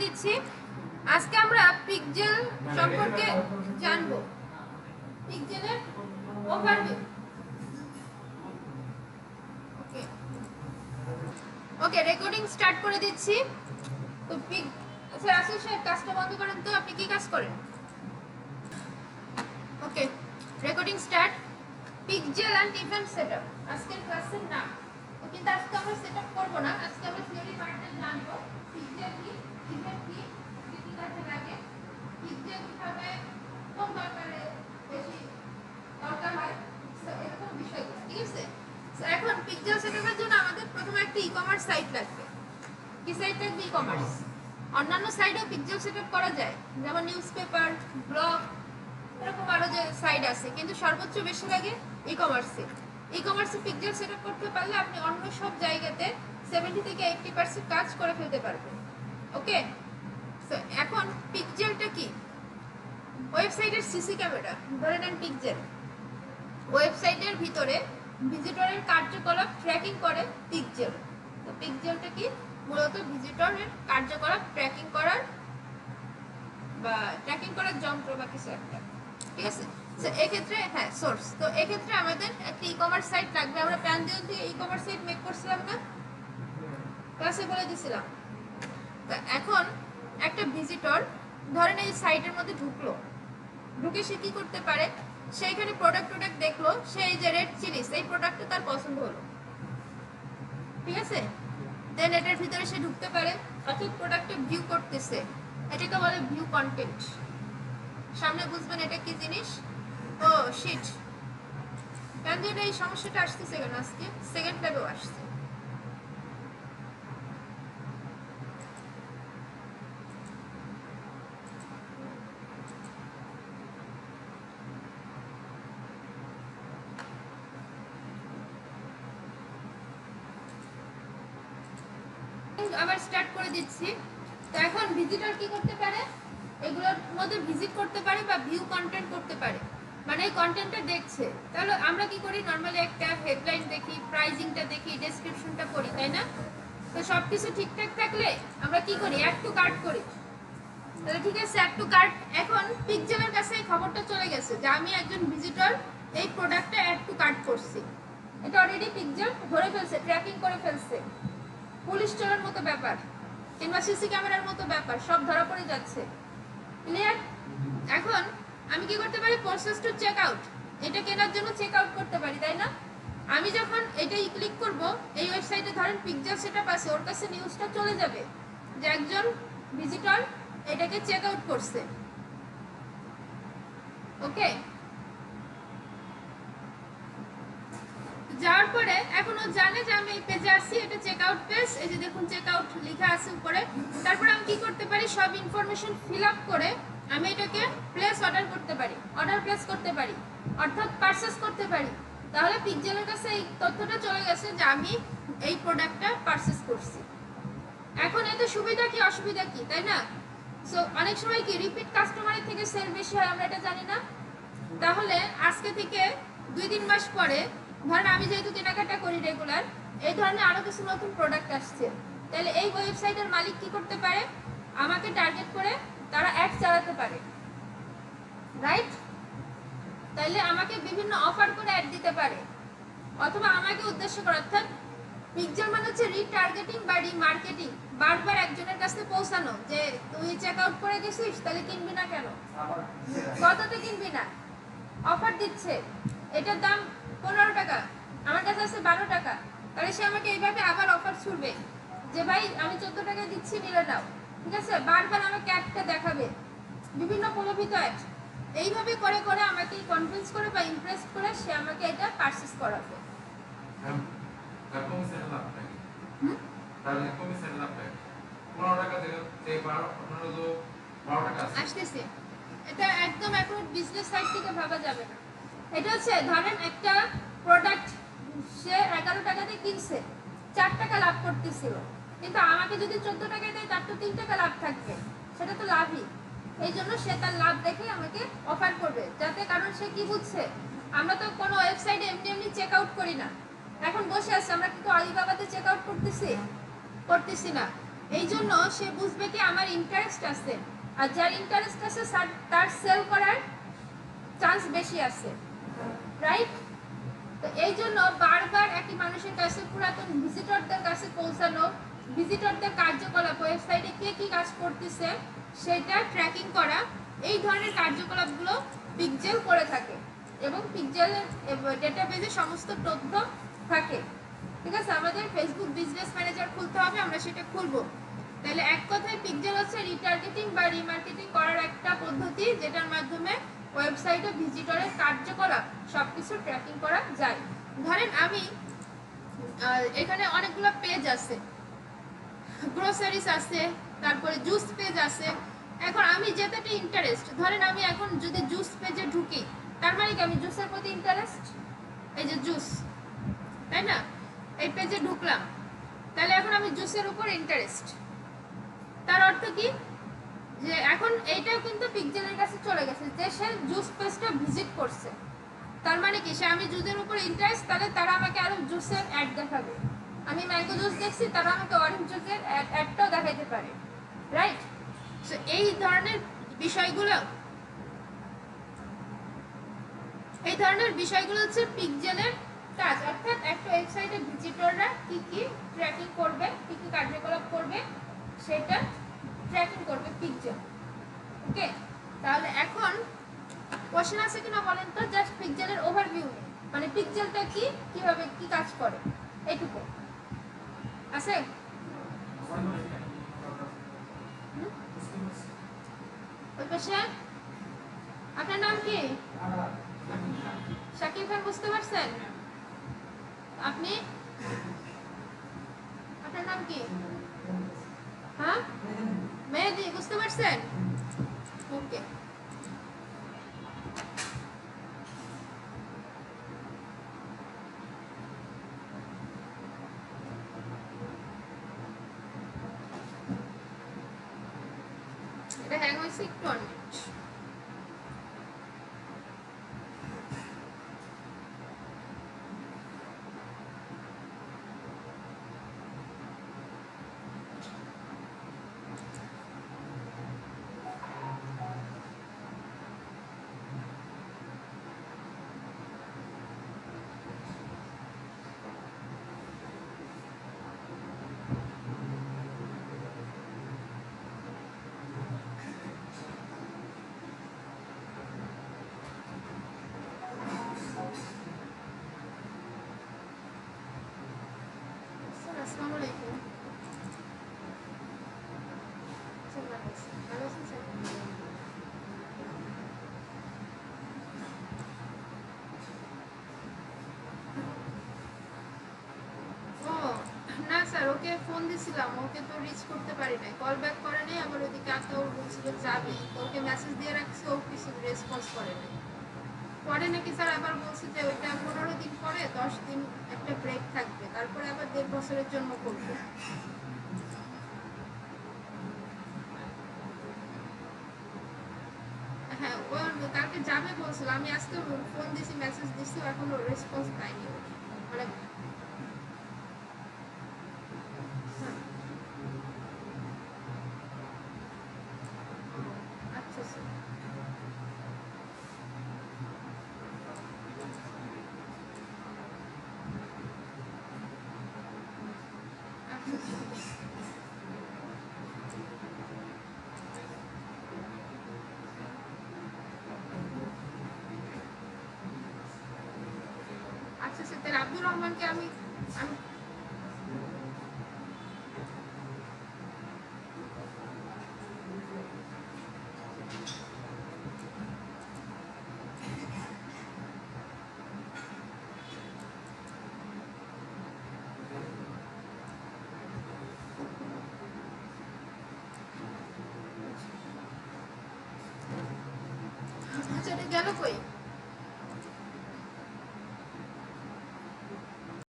দিচ্ছি। আজকে আমরা পিকজেল সম্পর্কে জানবো। পিকজেলের ওভারভিউ। ওকে, রেকর্ডিং স্টার্ট করে দিচ্ছি। তো আচ্ছা রাসেল সাহেব, কাজটা বন্ধ করেন তো। আপনি কি কাজ করেন? Okay, recording start. Pixel and event setup আজকের ক্লাসের নাম। কিন্তু আজকে আমরা সেটআপ করব না, আজকে আমরা থিওরি পার্টটা জানবো। পিকজেল কি, ইভেন্ট কি, কি কি কাজে লাগে, পিকজেল কিভাবে কোন দরকারে বেশি দরকার হয়, এরকম বিষয়গুলো। ঠিক আছে? এখন পিকজেল সেটআপের জন্য আমাদের প্রথমে একটা ই-কমার্স সাইট লাগবে। কি সাইট লাগবে? ই-কমার্স। অন্যান্য সাইটেও পিকজেল সেটআপ করা যায়, যেমন নিউজপেপার, ব্লগ, এরকম আরো যে সাইট আছে, কিন্তু সর্বোচ্চ বেশি লাগে ই-কমার্সে। ই-কমার্সে পিকজেল সেটআপ করতে পারলে আপনি অন্য সব জায়গাতে 70 থেকে 80% কাজ করে ফেলতে পারবেন। ওকে, সো এখন পিকজেলটা কি? ওয়েবসাইটের সিসি ক্যামেরা। ধরে নেন পিকজেল ওয়েবসাইটের ভিতরে ভিজিটরের কার্যকলাপ ট্র্যাকিং করে পিকজেল। তো পিকজেলটা কি? মূলত ভিজিটরের কার্যকলাপ ট্র্যাকিং করার যন্ত্র বা কিছু একটা। ঠিক আছে? তো এক্ষেত্রে হ্যাঁ সোর্স। তো এক্ষেত্রে আমাদের একটা ই-কমার্স সাইট লাগবে। আমরা প্যানডিয়ন থেকে ই-কমার্স সাইট মেক করছিলাম না, ক্লাসে বলে দিছিলাম। তো এখন একটা ভিজিটর ধরেন এই সাইটের মধ্যে ঢুকলো, ঢুকে সে কি করতে পারে? সে এখানে প্রোডাক্ট দেখলো, সে এই যে রেড চিলিস, এই প্রোডাক্টটা তার পছন্দ হলো। ঠিক আছে? দেন এটার ভিতরে সে ঢুকতে পারে, অর্থাৎ প্রোডাক্টটা ভিউ করতেছে। এটাকে বলে ভিউ কন্টেন্ট। সামনে বুঝবেন এটা কি জিনিস। ও শিট, কেন যে এই সমস্যাটা আসতেছে কেন আজকে? সেকেন্ড ল্যাবেও আসছে। আবার স্টার্ট করে দিচ্ছি। তো এখন ভিজিটর কি করতে পারে? এগুলোর মধ্যে ভিজিট করতে পারে বা ভিউ কন্টেন্ট করতে পারে, মানে এই কন্টেন্টটা দেখছে। তাহলে আমরা কি করি? নরমালি একটা হেডলাইন দেখি, প্রাইজিংটা দেখি, ডেসক্রিপশনটা পড়ি, তাই না? তো সবকিছু ঠিকঠাক থাকলে আমরা কি করি? অ্যাড টু কার্ট করি। তাহলে ঠিক আছে, অ্যাড টু কার্ট। এখন পিকজেলের কাছে এই খবরটা চলে গেছে যে আমি একজন ভিজিটর এই প্রোডাক্টটা অ্যাড টু কার্ট করছি। এটা অলরেডি পিকজেল ধরে ফেলছে, ট্র্যাকিং করে ফেলছে। পুলিশ চোরের মতো ব্যাপার, কিংবা সিসি ক্যামেরার মতো ব্যাপার, সব ধরা পড়ে যাচ্ছে। ক্লিয়ার? এখন আমি কি করতে পারি? Process to check out. এটা কেনার জন্য চেক আউট করতে পারি, তাই না? আমি যখন এটাই ক্লিক করব, এই ওয়েবসাইটে ধরেন পিকজেল সেটআপ আছে, ওর কাছে নিউজটা চলে যাবে যে একজন ভিজিটর এটাকে চেক আউট করছে। ওকে, যাওয়ার পরে এখন ও জানে যে আমি এই পেজে আসছি, এটা চেক আউট পেজ। এই যে দেখুন চেক আউট লেখা আছে উপরে। তারপরে আমি কি করতে পারি? সব ইনফরমেশন ফিল আপ করে আমি এটাকে প্লেস অর্ডার করতে পারি, অর্ডার প্লেস করতে পারি, অর্থাৎ পারচেস করতে পারি। তাহলে পিকজেলের কাছে এই তথ্যটা চলে গেছে যে আমি এই প্রোডাক্টটা পারচেস করছি। এখন এতে সুবিধা কি অসুবিধা কি, তাই না? সো অনেক সময় কি রিপিট কাস্টমারের থেকে সেল বেশি হয়, আমরা এটা জানি না। তাহলে আজকে থেকে 2-3 মাস পরে ধরেন আমি যেহেতু কেনাকাটা করি রেগুলার, এই ধরনের আরো কিছু নতুন প্রোডাক্ট আসছে, তাহলে এই ওয়েবসাইটের মালিক কি করতে পারে? আমাকে টার্গেট করে তারা অ্যাড চালাতে পারে, রাইট? তাইলে আমাকে বিভিন্ন অফার করে অ্যাড দিতে পারে, অথবা আমাকে উদ্দেশ্য করে, অর্থাৎ পিকজেল মানে হচ্ছে রিটার্গেটিং বা রিমার্কেটিং। বারবার একজনের কাছে পৌঁছানো যে তুই চেক আউট করে গেছিস, তাহলে কিনবি না কেন? কততে কিনবি না? অফার দিচ্ছে, এটার দাম 15 টাকা, আমার কাছে আছে 12 টাকা। তাহলে সে আমাকে এইভাবে আবার অফার ছুড়বে যে ভাই আমি 14 টাকা দিচ্ছি, নিলে নাও। ঠিক আছে? বারবার আমাকে অ্যাডটা দেখাবে, বিভিন্ন প্রলোভিত অ্যাড। এইভাবে করে করে আমাকে কনভিন্স করে বা ইমপ্রেস করে সে আমাকে এটা পারচেজ করাবে। আসতেছে, এটা একদম এখন বিজনেস সাইড থেকে ভাবা যাবে না। এটা হচ্ছে ধরেন একটা প্রোডাক্ট সে 11 টাকাতে কিনছে, 4 টাকা লাভ করতেছিল, কিন্তু আমাকে যদি 14 টাকায় দেয় তার তো 3 টাকা লাভ থাকবে, সেটা তো লাভই। এই জন্য সে তার লাভ দেখে আমাকে অফার করবে, যাতে, কারণ সে কি বুঝছে, আমরা তো কোনো ওয়েবসাইটে এমনি এমনি চেক আউট করি না। এখন বসে আছে, আমরা কিন্তু আলিবাবাতে চেক আউট করতেছি না। এই জন্য সে বুঝবে কি আমার ইন্টারেস্ট আছে, আর যার ইন্টারেস্ট আছে তার সেল করার চান্স বেশি আছে, রাইট? তো এই জন্য বারবার একই মানুষের কাছে, পুরাতন ভিজিটরদের কাছে পৌঁছানো, ভিজিটরদের কার্যকলাপ, ওয়েবসাইটে কে কি কাজ করতেছে সেটা ট্র্যাকিং করা, এই ধরনের কার্যকলাপগুলো পিক্সেল করে থাকে এবং পিক্সেলের ডেটাবেজে সমস্ত তথ্য থাকে। ঠিক আছে, আমাদের ফেসবুক বিজনেস ম্যানেজার খুলতে হবে, আমরা সেটা খুলবো। তাহলে এক কথায় পিক্সেল হচ্ছে রিটার্গেটিং বা রিমার্কেটিং করার একটা পদ্ধতি, যেটার মাধ্যমে ওয়েবসাইটে ভিজিটরের কার্যকলাপ সবকিছু ট্র্যাকিং করা যায়। ধরেন আমি এখানে অনেকগুলো পেজ আছে, গ্রোসারিজ আছে, তারপরে জুস পেজ আছে। এখন আমি যেটাতে ইন্টারেস্ট, ধরেন আমি এখন যদি জুস পেজে ঢুকি, তার মানে কি আমি জুসের প্রতি ইন্টারেস্ট, এই যে জুস, তাই না? এই পেজে ঢুকলাম, তাহলে এখন আমি জুসের উপর ইন্টারেস্ট। তার অর্থ কি, যে এখন এইটাও কিন্তু পিক্সেলের কাছে চলে গেছে, যে সে জুস পেজটা ভিজিট করছে। তার মানে কি, সে আমি জুসের উপর ইন্টারেস্ট, তাহলে তারা আমাকে আরো জুসের অ্যাড দেখাবে। আমি ম্যাঙ্গো জুস দেখছি, তারা আমাকে অরেঞ্জ জুসের অ্যাডটাও দেখাইতে পারে, রাইট? সো এই ধরনের বিষয়গুলো হচ্ছে পিক্সেলের কাজ। অর্থাৎ একটা ওয়েবসাইটে ভিজিটররা কি কি ট্র্যাকিং করবে, কি কি কার্যকলাপ করবে, সেটা ট্র্যাকিং করবে পিক্সেল। ওকে, তাহলে এখন কোশ্চেন আছে কিনা বলেন তো, জাস্ট পিক্সেলের ওভারভিউ, মানে পিক্সেলটা কি, কিভাবে কি কাজ করে, এইটুকু আছে? ওই পাশে আপনার নাম কি? শাকিব খান, বুঝতে পারছেন? আপনি, আপনার নাম কি? হ্যাঁ, মেহেদি, বুঝতে পারছেন? ওকে, এটা হ্যাং হয়েছে একটু অনেক। আসসালামু আলাইকুম, ভালো আছেন স্যার? ও না স্যার, ওকে ফোন দিছিলাম, ওকে তো রিচ করতে পারি নাই, কল ব্যাক করে নাই। আবার ওদিকে আকাও বলছিল যাবি, তো ওকে মেসেজ দিয়ে রাখছি, ও কিছু রেসপন্স করে নাই। পরে নাকি স্যার আবার বলছে যে ওইটা 15 দিন পরে 10 দিন একটা ব্রেক থাকবে, তারপরে আবার 1.5 বছরের জন্য করবে। হ্যাঁ, ও কালকে যাবে বলছিল, আমি আজকে ফোন দিছি, মেসেজ দিছি, এখনো রেসপন্স পাইনি। মানে আচ্ছা স্যার, আচ্ছা স্যার, আচ্ছা স্যার। তাহলে আব্দুর রহমানকে আমি আমি আচ্ছা, এটা গেল কই?